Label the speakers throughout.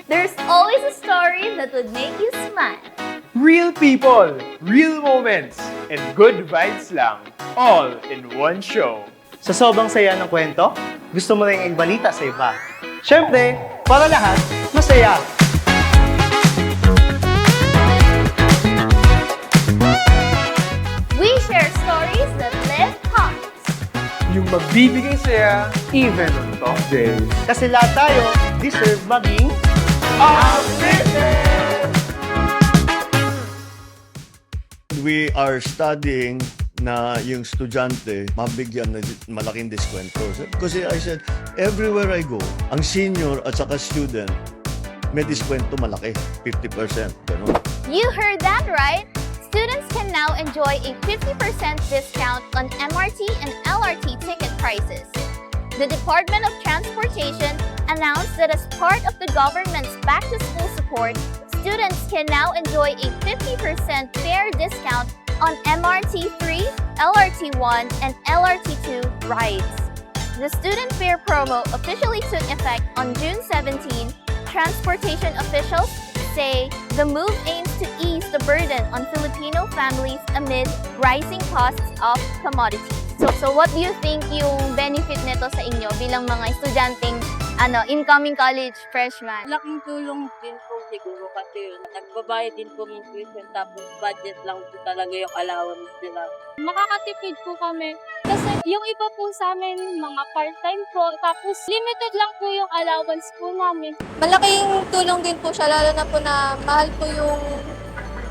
Speaker 1: There's always a story that would make you smile.
Speaker 2: Real people, real moments, and good vibes lang. All in one show.
Speaker 3: Sa sobrang saya ng kwento, gusto mo rin ibalita sa iba. Siyempre, para lahat, masaya.
Speaker 1: We share stories that lift hearts.
Speaker 2: Yung magbibigay saya, even on tough days.
Speaker 3: Kasi lahat tayo deserve maging
Speaker 4: We are studying na yung estudyante mabigyan ng malaking diskwento. Kasi I said, everywhere I go, ang senior at saka student, may diskwento malaki, 50%. Ganun.
Speaker 1: You heard that right? Students can now enjoy a 50% discount on MRT and LRT ticket prices. The Department of Transportation announced that as part of the government's back-to-school support, students can now enjoy a 50% fare discount on MRT3, LRT1, and LRT2 rides. The student fare promo officially took effect on June 17. Transportation officials say the move aims to ease the burden on Filipino families amid rising costs of commodities. So what do you think yung benefit nito sa inyo bilang mga estudyanteng incoming college freshman?
Speaker 5: Laking tulong din po siguro kasi nagbabayad din po ng tuition tapos budget lang po talaga yung allowance nila.
Speaker 6: Makakatipid po kami. Kasi yung iba po sa amin, mga part-time po, tapos limited lang po yung allowance po namin.
Speaker 7: Malaking tulong din po siya, lalo na po na mahal po yung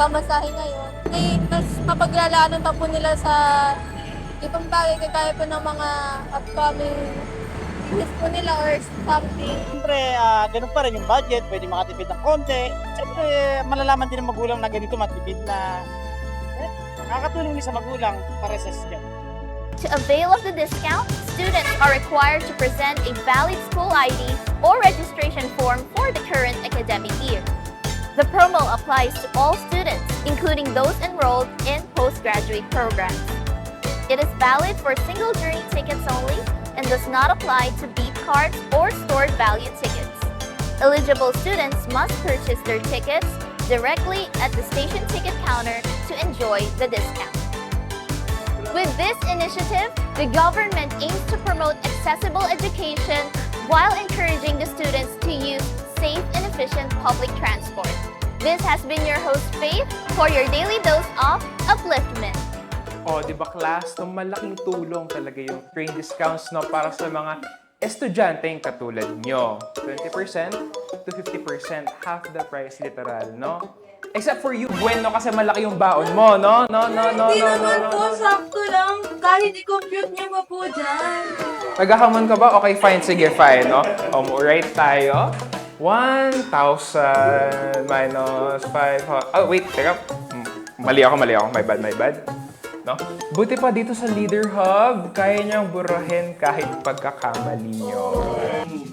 Speaker 7: pamasahe ngayon. Mas mapaglalaanan pa po nila sa ibang bagay kagaya po ng mga upcoming business po nila or something.
Speaker 8: Siyempre, ganun pa rin yung budget, pwede makatipid ng konti. Siyempre, malalaman din ng magulang na ganito matipid na nakakatulong din sa magulang para sa estudyante.
Speaker 1: To avail of the discount, students are required to present a valid school ID or registration form for the current academic year. The promo applies to all students, including those enrolled in postgraduate programs. It is valid for single journey tickets only and does not apply to beep cards or stored value tickets. Eligible students must purchase their tickets directly at the station ticket counter to enjoy the discount. With this initiative, the government aims to promote accessible education while encouraging the students to use safe and efficient public transport. This has been your host, Faith, for your daily dose of upliftment.
Speaker 2: O, di ba class, no, malaking tulong talaga yung train discounts no, para sa mga estudyanteng katulad nyo. 20% to 50%, half the price literal, no? Except for you, Bueno, kasi malaki yung baon mo, no?
Speaker 5: Hindi naman po, sakto lang. Kahit i-compute niyo pa po dyan.
Speaker 2: Naghahamon ka ba? Okay, fine. Sige, fine, no? Right tayo. 1,000 minus 500. Oh, wait, teka. Mali ako. My bad. No? Buti pa dito sa Leader Hub, kaya niyang burahin kahit pagkakamali niyo.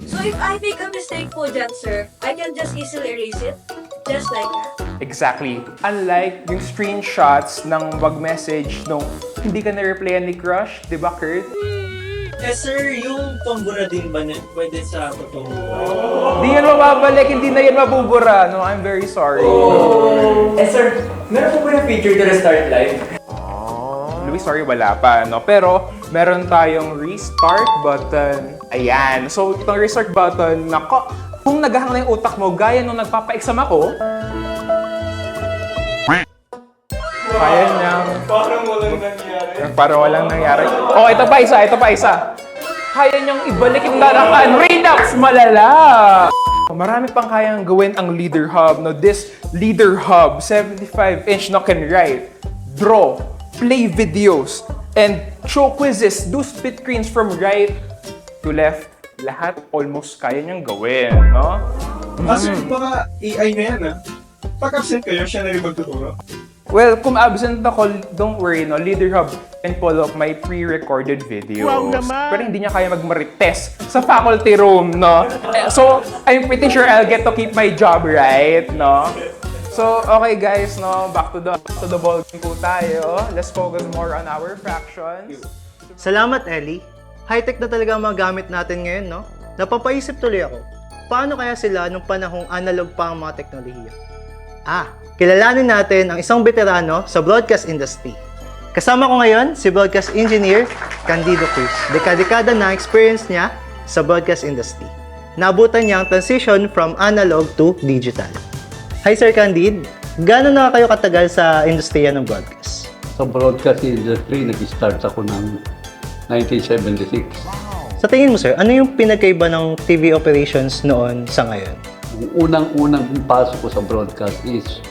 Speaker 5: So if I make a mistake po dyan, sir, I can just easily erase it? Just like that?
Speaker 2: Exactly. Unlike yung screenshots ng wag message nung hindi ka na-replyan ni crush, di ba, Kurt?
Speaker 9: Eh sir, yung pambura din ba pwede sa totoong
Speaker 2: Hindi yan mababalik, hindi na yan mabubura. No, I'm very sorry.
Speaker 9: Eh sir, meron po ba yung feature to restart live?
Speaker 2: Louis, sorry, wala pa, no? Pero, meron tayong restart button. Ayan. So, itong restart button, nako, kung naghahang na yung utak mo, gaya nung nagpapa-exam ako, kaya niya. Parang walang nangyari. Oh, ito pa isa. Kaya niyang ibalik yung larakan. Redux, malala! Marami pang kayang gawin ang Leader Hub. No, this Leader Hub, 75-inch no, can write, draw, play videos, and show quizzes, do split screens from right to left. Lahat almost kaya niyang gawin, no?
Speaker 10: Sir, baka AI na yan, ha? Pag-absent kayo, siya na rin magtuturo.
Speaker 2: Well, kung absent ako, don't worry, no? Leader Hub can pull up my pre-recorded videos.
Speaker 3: Wow naman!
Speaker 2: Pero hindi niya kaya mag-marites sa faculty room, no? So, I'm pretty sure I'll get to keep my job, right? No? So, okay guys, no? Back to the ball game po tayo. Let's focus more on our fractions.
Speaker 3: Salamat, Ellie. High-tech na talaga ang mga gamit natin ngayon, no? Napapaisip tuloy ako. paano kaya sila nung panahong analog pa ang mga teknolohiya? Kilalanin natin ang isang veterano sa broadcast industry. Kasama ko ngayon si broadcast engineer Candido Cruz. Dekada-dekada na experience niya sa broadcast industry. Nabutan niya ang transition from analog to digital. Hi Sir Candid, gaano na kayo katagal sa industriya ng broadcast?
Speaker 11: Sa broadcast industry, nag-start ako ng 1976.
Speaker 3: Sa tingin mo sir, ano yung pinagkaiba ng TV operations noon sa ngayon?
Speaker 11: Ang unang-unang pasok ko sa broadcast is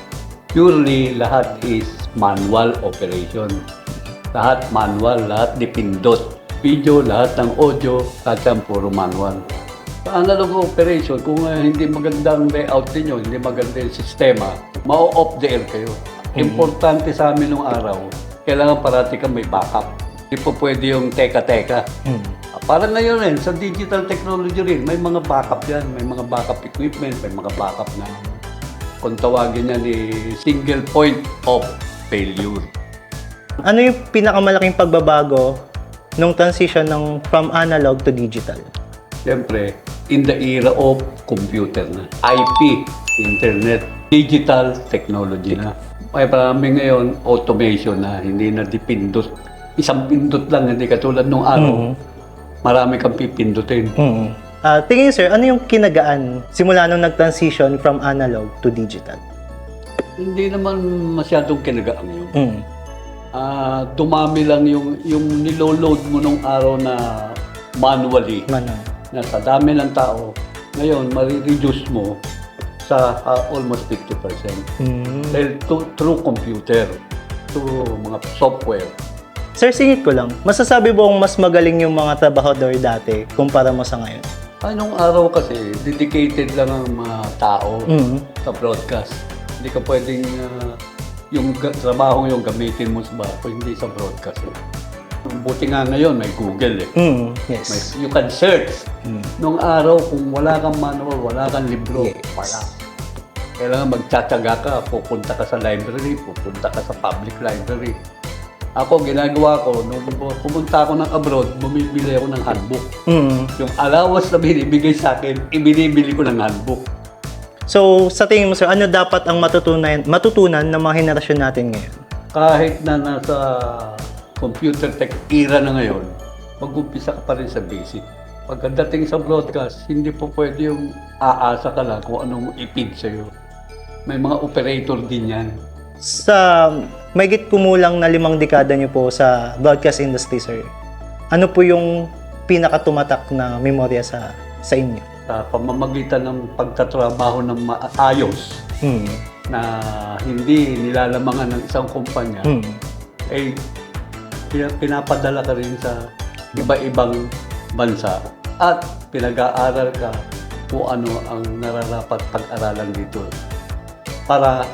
Speaker 11: purely lahat is manual operation. Lahat manual, lahat dipindot. Video, lahat ng audio, lahat yan puro manual. Sa analog operation, kung hindi magandang layout ninyo, hindi maganda yung sistema, ma-off the air kayo. Importante sa amin nung araw, kailangan parati kang may backup. Hindi po pwede yung teka-teka. Parang ngayon rin, sa digital technology rin, may mga backup yan. May mga backup equipment, may mga backup na kung tawagin yan single point of failure.
Speaker 3: Ano yung pinakamalaking pagbabago nung transition from analog to digital?
Speaker 11: Siyempre, in the era of computer na. IP, internet, digital technology na. May marami ngayon automation na, hindi na dipindot. Isang pindot lang, hindi katulad nung araw. Marami kang pipindutin.
Speaker 3: Tingin sir, ano yung kinagaan simula nung nag-transition from analog to digital?
Speaker 11: Hindi naman masyadong kinagaan yun. Dumami lang yung niloload mo nung araw na manually. Na sa dami ng tao, ngayon, marireduce mo sa almost 50%. Dahil through computer, through mga software.
Speaker 3: Sir, singit ko lang, masasabi bong mas magaling yung mga trabahador dati kumpara mo sa ngayon?
Speaker 11: Anong araw kasi, dedicated lang ang mga tao sa broadcast. Hindi ka pwedeng yung trabaho yung gamitin mo sa bahay, hindi sa broadcast. Buti nga ngayon, may Google
Speaker 3: Yes.
Speaker 11: You can search. Nung araw, kung wala kang manual, wala kang libro, wala. Kailangan magtsatsaga ka, pupunta ka sa library, pupunta ka sa public library. Ako, ginagawa ko, nung pumunta ako ng abroad, bumibili ako ng handbook. Yung allowance na binibigay sa akin, ibinibili ko ng handbook.
Speaker 3: So, sa tingin mo sir, ano dapat ang matutunan ng mga henerasyon natin ngayon?
Speaker 11: Kahit na nasa computer tech era na ngayon, mag-umpisa ka pa rin sa basic. Pagdating sa broadcast, hindi po pwede yung aasa ka lang kung anong ipid sa'yo. May mga operator din yan.
Speaker 3: Sa mahigit kumulang na 5 dekada niyo po sa broadcast industry, sir, ano po yung pinakatumatak na memorya sa inyo?
Speaker 11: Sa pamamagitan ng pagtatrabaho ng maayos na hindi nilalamangan ng isang kumpanya, ay pinapadala ka rin sa iba-ibang bansa at pinag-aaral ka kung ano ang nararapat pag-aralan dito para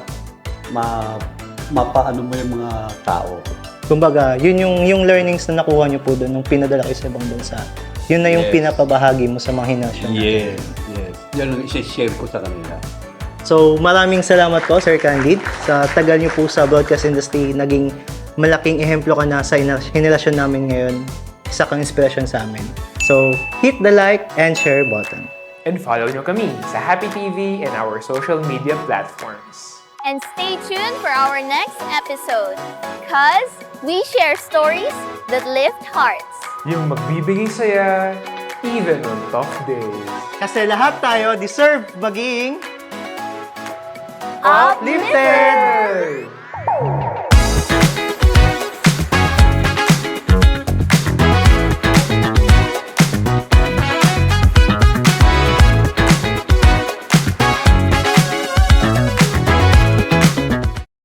Speaker 11: mapaano mo yung mga tao.
Speaker 3: Kumbaga, yun yung learnings na nakuha niyo po doon nung pinadala kayo sa ibang bansa. Yun na yung pinapabahagi mo sa mga henerasyon natin.
Speaker 11: Yes. Yan ang isi-share ko sa kanila.
Speaker 3: So, maraming salamat po, Sir Candid. Sa tagal niyo po sa broadcast industry, naging malaking ehemplo ka na sa henerasyon namin ngayon. Isa kang inspirasyon sa amin. So, hit the like and share button.
Speaker 2: And follow nyo kami sa Happy TV and our social media platforms.
Speaker 1: And stay tuned for our next episode, cause we share stories that lift hearts.
Speaker 2: Yung magbibigay saya, even on tough days.
Speaker 3: Kasi lahat tayo deserve maging
Speaker 1: Uplifted!